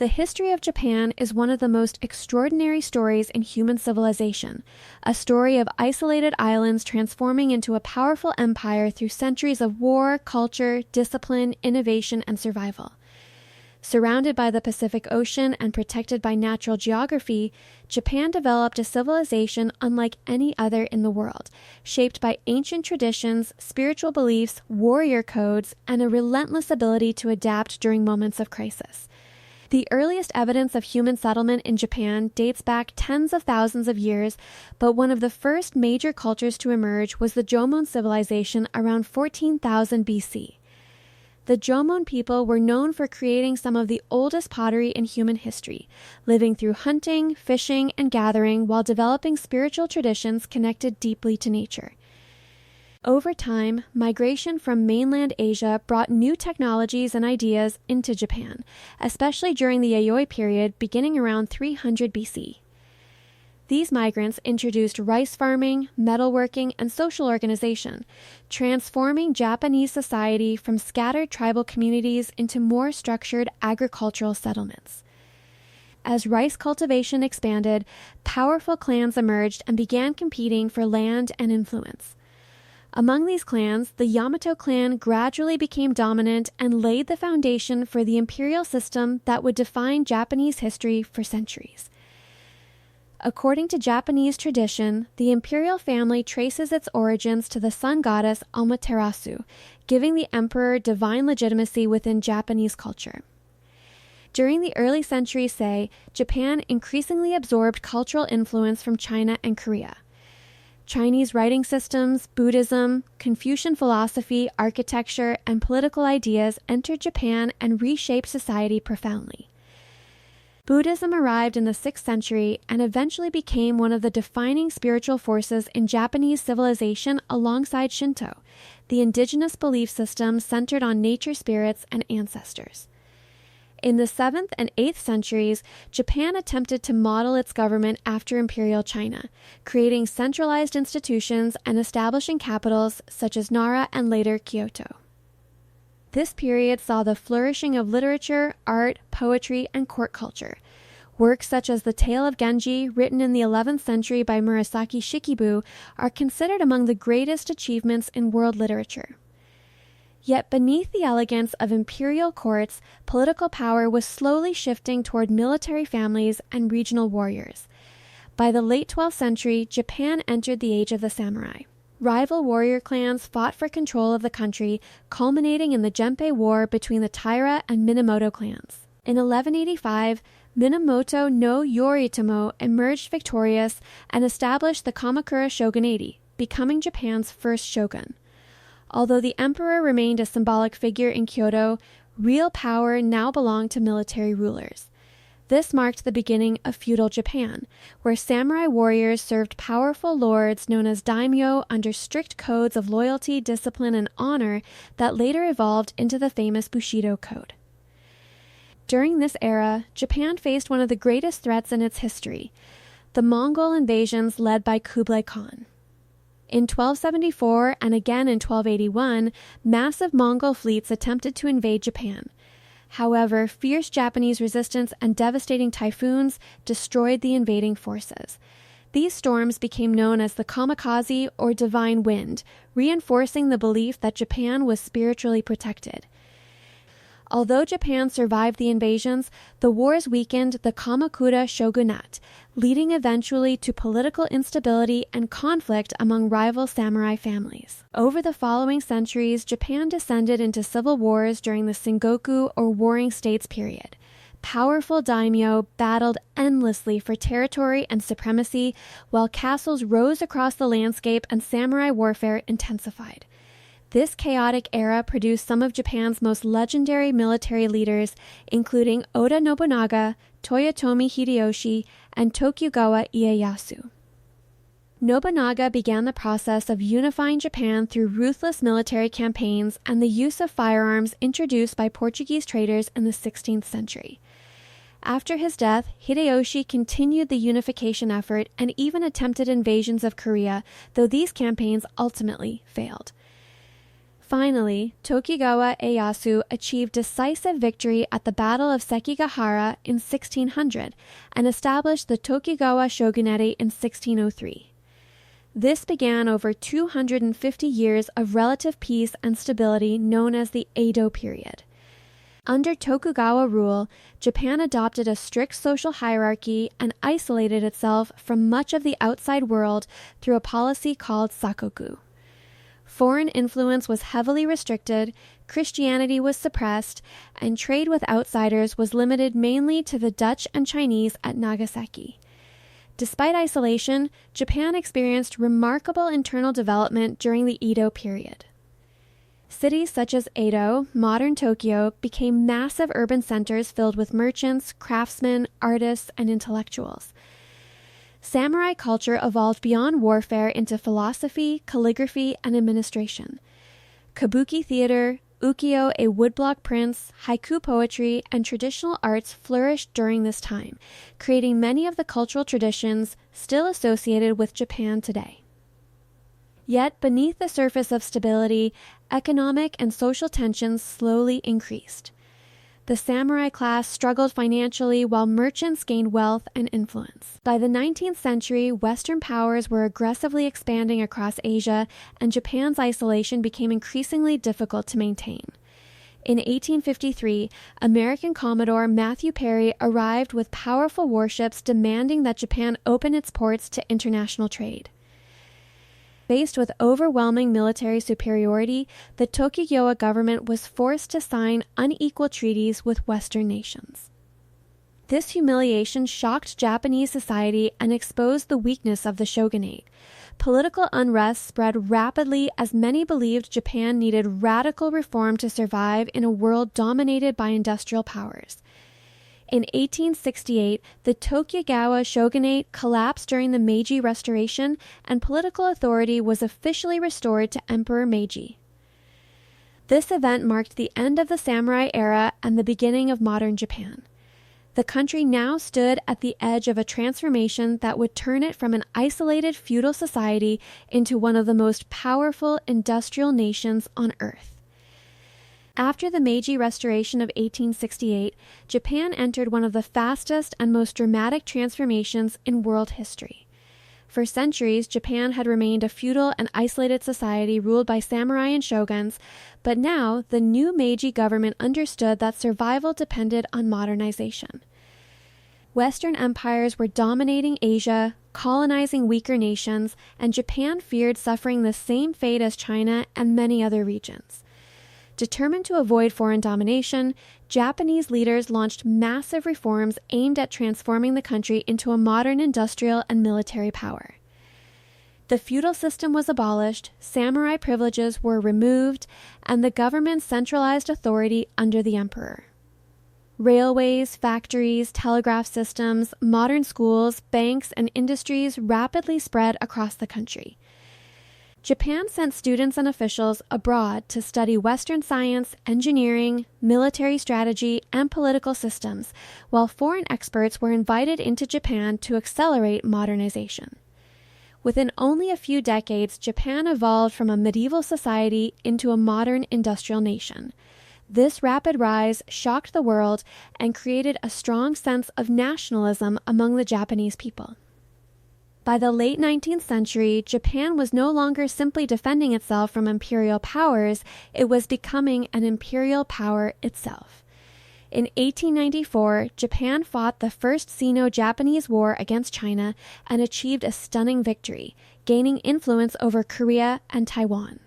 The history of Japan is one of the most extraordinary stories in human civilization, a story of isolated islands transforming into a powerful empire through centuries of war, culture, discipline, innovation, and survival. Surrounded by the Pacific Ocean and protected by natural geography, Japan developed a civilization unlike any other in the world, shaped by ancient traditions, spiritual beliefs, warrior codes, and a relentless ability to adapt during moments of crisis. The earliest evidence of human settlement in Japan dates back tens of thousands of years, but one of the first major cultures to emerge was the Jomon civilization around 14,000 BC. The Jomon people were known for creating some of the oldest pottery in human history, living through hunting, fishing, and gathering while developing spiritual traditions connected deeply to nature. Over time, migration from mainland Asia brought new technologies and ideas into Japan, especially during the Yayoi period beginning around 300 BC. These migrants introduced rice farming, metalworking, and social organization, transforming Japanese society from scattered tribal communities into more structured agricultural settlements. As rice cultivation expanded, powerful clans emerged and began competing for land and influence. Among these clans, the Yamato clan gradually became dominant and laid the foundation for the imperial system that would define Japanese history for centuries. According to Japanese tradition, the imperial family traces its origins to the sun goddess Amaterasu, giving the emperor divine legitimacy within Japanese culture. During the early centuries Sei, Japan increasingly absorbed cultural influence from China and Korea. Chinese writing systems, Buddhism, Confucian philosophy, architecture, and political ideas entered Japan and reshaped society profoundly. Buddhism arrived in the 6th century and eventually became one of the defining spiritual forces in Japanese civilization alongside Shinto, the indigenous belief system centered on nature spirits and ancestors. In the 7th and 8th centuries, Japan attempted to model its government after Imperial China, creating centralized institutions and establishing capitals such as Nara and later Kyoto. This period saw the flourishing of literature, art, poetry, and court culture. Works such as The Tale of Genji, written in the 11th century by Murasaki Shikibu, are considered among the greatest achievements in world literature. Yet beneath the elegance of imperial courts, political power was slowly shifting toward military families and regional warriors. By the late 12th century, Japan entered the age of the samurai. Rival warrior clans fought for control of the country, culminating in the Genpei War between the Taira and Minamoto clans. In 1185, Minamoto no Yoritomo emerged victorious and established the Kamakura shogunate, becoming Japan's first shogun. Although the emperor remained a symbolic figure in Kyoto, real power now belonged to military rulers. This marked the beginning of feudal Japan, where samurai warriors served powerful lords known as daimyo under strict codes of loyalty, discipline, and honor that later evolved into the famous Bushido Code. During this era, Japan faced one of the greatest threats in its history, the Mongol invasions led by Kublai Khan. In 1274 and again in 1281, massive Mongol fleets attempted to invade Japan. However, fierce Japanese resistance and devastating typhoons destroyed the invading forces. These storms became known as the kamikaze or divine wind, reinforcing the belief that Japan was spiritually protected. Although Japan survived the invasions, the wars weakened the Kamakura shogunate, leading eventually to political instability and conflict among rival samurai families. Over the following centuries, Japan descended into civil wars during the Sengoku or Warring States period. Powerful daimyo battled endlessly for territory and supremacy, while castles rose across the landscape and samurai warfare intensified. This chaotic era produced some of Japan's most legendary military leaders, including Oda Nobunaga, Toyotomi Hideyoshi, and Tokugawa Ieyasu. Nobunaga began the process of unifying Japan through ruthless military campaigns and the use of firearms introduced by Portuguese traders in the 16th century. After his death, Hideyoshi continued the unification effort and even attempted invasions of Korea, though these campaigns ultimately failed. Finally, Tokugawa Ieyasu achieved decisive victory at the Battle of Sekigahara in 1600 and established the Tokugawa shogunate in 1603. This began over 250 years of relative peace and stability known as the Edo period. Under Tokugawa rule, Japan adopted a strict social hierarchy and isolated itself from much of the outside world through a policy called sakoku. Foreign influence was heavily restricted, Christianity was suppressed, and trade with outsiders was limited mainly to the Dutch and Chinese at Nagasaki. Despite isolation, Japan experienced remarkable internal development during the Edo period. Cities such as Edo, modern Tokyo, became massive urban centers filled with merchants, craftsmen, artists, and intellectuals. Samurai culture evolved beyond warfare into philosophy, calligraphy, and administration. Kabuki theater, ukiyo, a woodblock prince, haiku poetry, and traditional arts flourished during this time, creating many of the cultural traditions still associated with Japan today. Yet, beneath the surface of stability, economic and social tensions slowly increased. The samurai class struggled financially while merchants gained wealth and influence. By the 19th century, Western powers were aggressively expanding across Asia, and Japan's isolation became increasingly difficult to maintain. In 1853, American Commodore Matthew Perry arrived with powerful warships demanding that Japan open its ports to international trade. Faced with overwhelming military superiority, the Tokugawa government was forced to sign unequal treaties with Western nations. This humiliation shocked Japanese society and exposed the weakness of the shogunate. Political unrest spread rapidly as many believed Japan needed radical reform to survive in a world dominated by industrial powers. In 1868, the Tokugawa shogunate collapsed during the Meiji Restoration, and political authority was officially restored to Emperor Meiji. This event marked the end of the samurai era and the beginning of modern Japan. The country now stood at the edge of a transformation that would turn it from an isolated feudal society into one of the most powerful industrial nations on earth. After the Meiji Restoration of 1868, Japan entered one of the fastest and most dramatic transformations in world history. For centuries, Japan had remained a feudal and isolated society ruled by samurai and shoguns, but now the new Meiji government understood that survival depended on modernization. Western empires were dominating Asia, colonizing weaker nations, and Japan feared suffering the same fate as China and many other regions. Determined to avoid foreign domination, Japanese leaders launched massive reforms aimed at transforming the country into a modern industrial and military power. The feudal system was abolished, samurai privileges were removed, and the government centralized authority under the emperor. Railways, factories, telegraph systems, modern schools, banks, and industries rapidly spread across the country. Japan sent students and officials abroad to study Western science, engineering, military strategy, and political systems, while foreign experts were invited into Japan to accelerate modernization. Within only a few decades, Japan evolved from a medieval society into a modern industrial nation. This rapid rise shocked the world and created a strong sense of nationalism among the Japanese people. By the late 19th century, Japan was no longer simply defending itself from imperial powers, it was becoming an imperial power itself. In 1894, Japan fought the First Sino-Japanese War against China and achieved a stunning victory, gaining influence over Korea and Taiwan.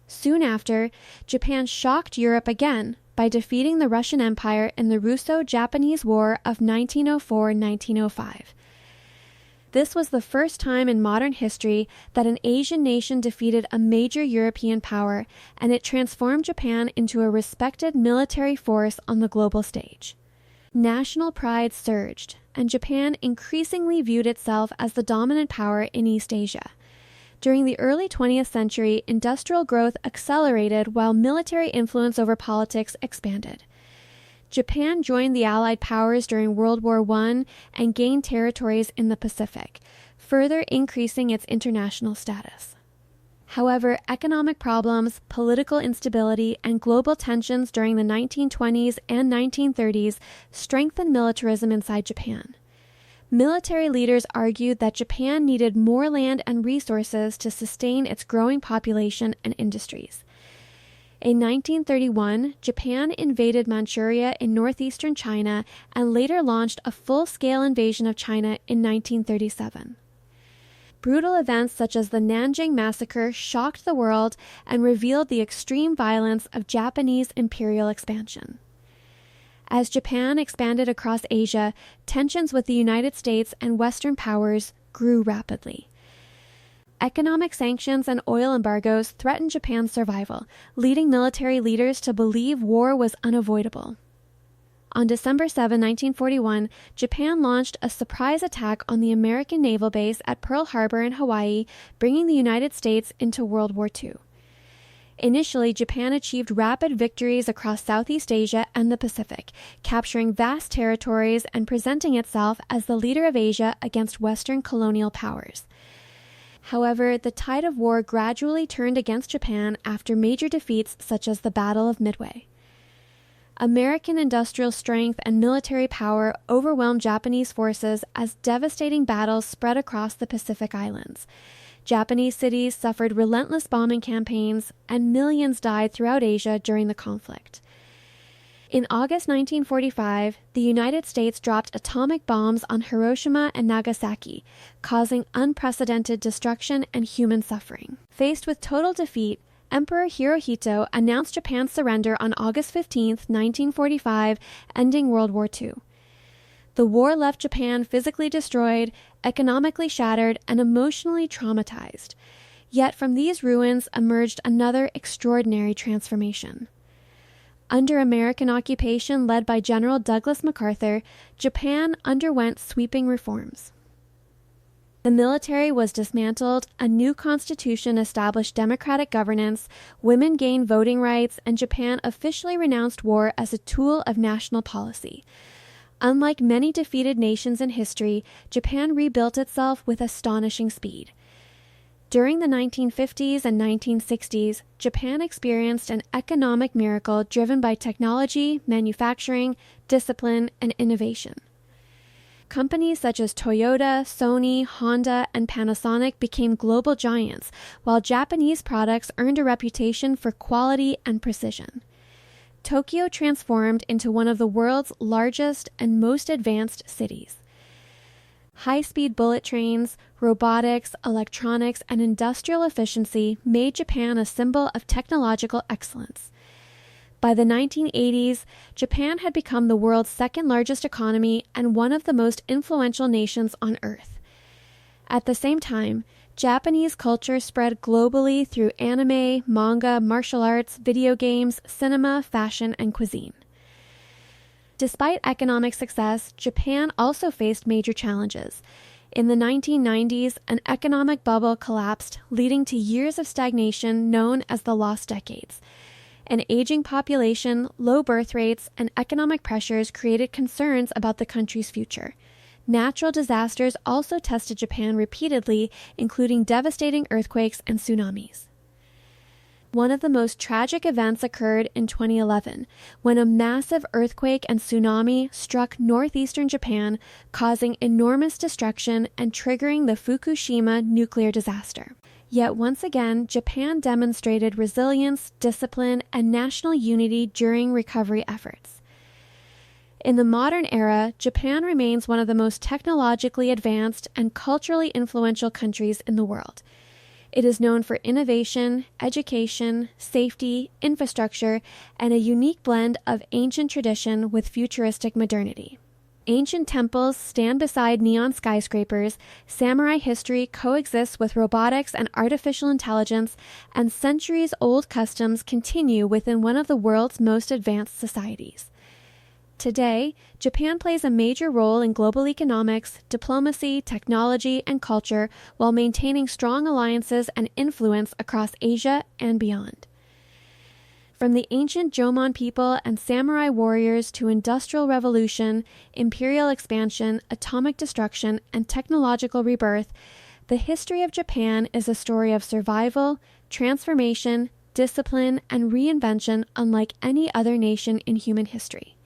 Soon after, Japan shocked Europe again by defeating the Russian Empire in the Russo-Japanese War of 1904-1905. This was the first time in modern history that an Asian nation defeated a major European power, and it transformed Japan into a respected military force on the global stage. National pride surged, and Japan increasingly viewed itself as the dominant power in East Asia. During the early 20th century, industrial growth accelerated while military influence over politics expanded. Japan joined the Allied powers during World War I and gained territories in the Pacific, further increasing its international status. However, economic problems, political instability, and global tensions during the 1920s and 1930s strengthened militarism inside Japan. Military leaders argued that Japan needed more land and resources to sustain its growing population and industries. In 1931, Japan invaded Manchuria in northeastern China and later launched a full-scale invasion of China in 1937. Brutal events such as the Nanjing Massacre shocked the world and revealed the extreme violence of Japanese imperial expansion. As Japan expanded across Asia, tensions with the United States and Western powers grew rapidly. Economic sanctions and oil embargoes threatened Japan's survival, leading military leaders to believe war was unavoidable. On December 7, 1941, Japan launched a surprise attack on the American naval base at Pearl Harbor in Hawaii, bringing the United States into World War II. Initially, Japan achieved rapid victories across Southeast Asia and the Pacific, capturing vast territories and presenting itself as the leader of Asia against Western colonial powers. However, the tide of war gradually turned against Japan after major defeats such as the Battle of Midway. American industrial strength and military power overwhelmed Japanese forces as devastating battles spread across the Pacific Islands. Japanese cities suffered relentless bombing campaigns, and millions died throughout Asia during the conflict. In August 1945, the United States dropped atomic bombs on Hiroshima and Nagasaki, causing unprecedented destruction and human suffering. Faced with total defeat, Emperor Hirohito announced Japan's surrender on August 15, 1945, ending World War II. The war left Japan physically destroyed, economically shattered, and emotionally traumatized. Yet from these ruins emerged another extraordinary transformation. Under American occupation led by General Douglas MacArthur, Japan underwent sweeping reforms. The military was dismantled, a new constitution established democratic governance, women gained voting rights, and Japan officially renounced war as a tool of national policy. Unlike many defeated nations in history, Japan rebuilt itself with astonishing speed. During the 1950s and 1960s, Japan experienced an economic miracle driven by technology, manufacturing, discipline, and innovation. Companies such as Toyota, Sony, Honda, and Panasonic became global giants, while Japanese products earned a reputation for quality and precision. Tokyo transformed into one of the world's largest and most advanced cities. High-speed bullet trains, robotics, electronics, and industrial efficiency made Japan a symbol of technological excellence. By the 1980s, Japan had become the world's second-largest economy and one of the most influential nations on Earth. At the same time, Japanese culture spread globally through anime, manga, martial arts, video games, cinema, fashion, and cuisine. Despite economic success, Japan also faced major challenges. In the 1990s, an economic bubble collapsed, leading to years of stagnation known as the Lost Decades. An aging population, low birth rates, and economic pressures created concerns about the country's future. Natural disasters also tested Japan repeatedly, including devastating earthquakes and tsunamis. One of the most tragic events occurred in 2011, when a massive earthquake and tsunami struck northeastern Japan, causing enormous destruction and triggering the Fukushima nuclear disaster. Yet once again, Japan demonstrated resilience, discipline, and national unity during recovery efforts. In the modern era, Japan remains one of the most technologically advanced and culturally influential countries in the world. It is known for innovation, education, safety, infrastructure, and a unique blend of ancient tradition with futuristic modernity. Ancient temples stand beside neon skyscrapers, samurai history coexists with robotics and artificial intelligence, and centuries-old customs continue within one of the world's most advanced societies. Today, Japan plays a major role in global economics, diplomacy, technology, and culture while maintaining strong alliances and influence across Asia and beyond. From the ancient Jomon people and samurai warriors to industrial revolution, imperial expansion, atomic destruction, and technological rebirth, the history of Japan is a story of survival, transformation, discipline, and reinvention unlike any other nation in human history.